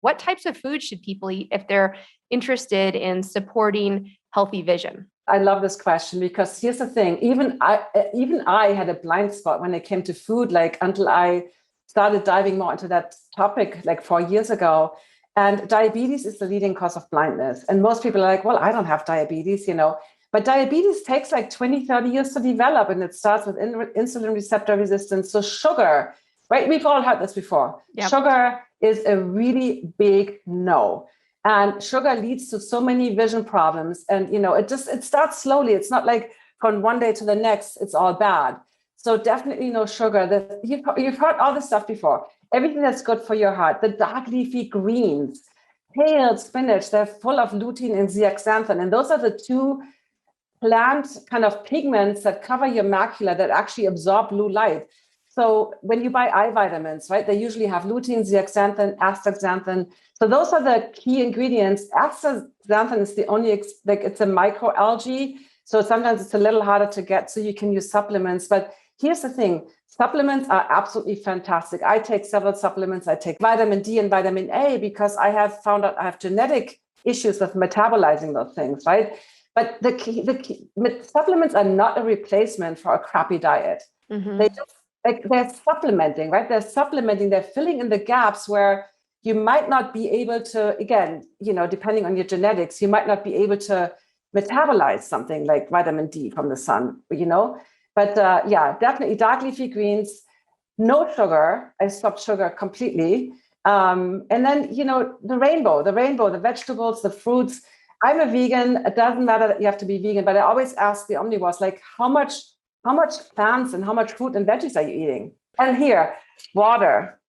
what types of foods should people eat if they're interested in supporting healthy vision? I love this question because here's the thing. Even I had a blind spot when it came to food, like until I started diving more into that topic like 4 years ago. And diabetes is the leading cause of blindness. And most people are like, well, I don't have diabetes, But diabetes takes like 20, 30 years to develop, and it starts with insulin receptor resistance. So sugar, right? We've all heard this before. Yep. Sugar is a really big no. And sugar leads to so many vision problems. And, it starts slowly. It's not like from one day to the next, it's all bad. So definitely no sugar. You've heard all this stuff before. Everything that's good for your heart, the dark leafy greens, pale spinach, they're full of lutein and zeaxanthin. And those are the two plant kind of pigments that cover your macula that actually absorb blue light. So when you buy eye vitamins, right, they usually have lutein, zeaxanthin, astaxanthin. So those are the key ingredients. Astaxanthin is the only, it's a microalgae. So sometimes it's a little harder to get, so you can use supplements. But here's the thing, supplements are absolutely fantastic. I take several supplements. I take vitamin D and vitamin A because I have found out I have genetic issues with metabolizing those things, right? But the key, supplements are not a replacement for a crappy diet. Mm-hmm. They're supplementing, right? They're filling in the gaps where you might not be able to, again, depending on your genetics, you might not be able to metabolize something like vitamin D from the sun, But definitely dark leafy greens, no sugar. I stopped sugar completely. And then, the rainbow, the vegetables, the fruits. I'm a vegan. It doesn't matter that you have to be vegan, but I always ask the omnivores, like, how much plants and how much fruit and veggies are you eating? And here, water,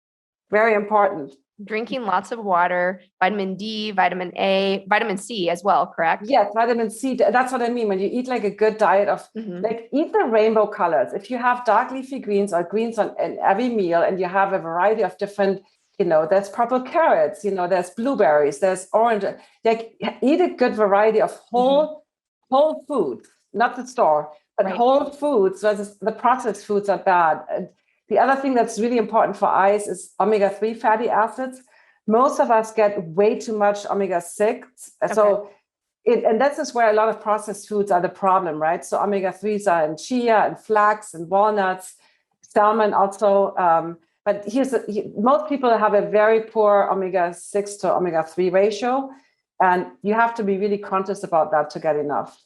very important. Drinking lots of water, vitamin D, vitamin A, vitamin C as well, correct? Yes, vitamin C. That's what I mean. When you eat like a good diet of, eat the rainbow colors. If you have dark leafy greens or greens on every meal, and you have a variety of different, there's purple carrots, there's blueberries, there's orange. Like, eat a good variety of whole foods, not the store, but whole foods. Versus the processed foods are bad. And the other thing that's really important for eyes is omega-3 fatty acids. Most of us get way too much omega-6. Okay. So, and this is where a lot of processed foods are the problem, right? So omega-3s are in chia and flax and walnuts, salmon also. But most people have a very poor omega-6 to omega-3 ratio. And you have to be really conscious about that to get enough.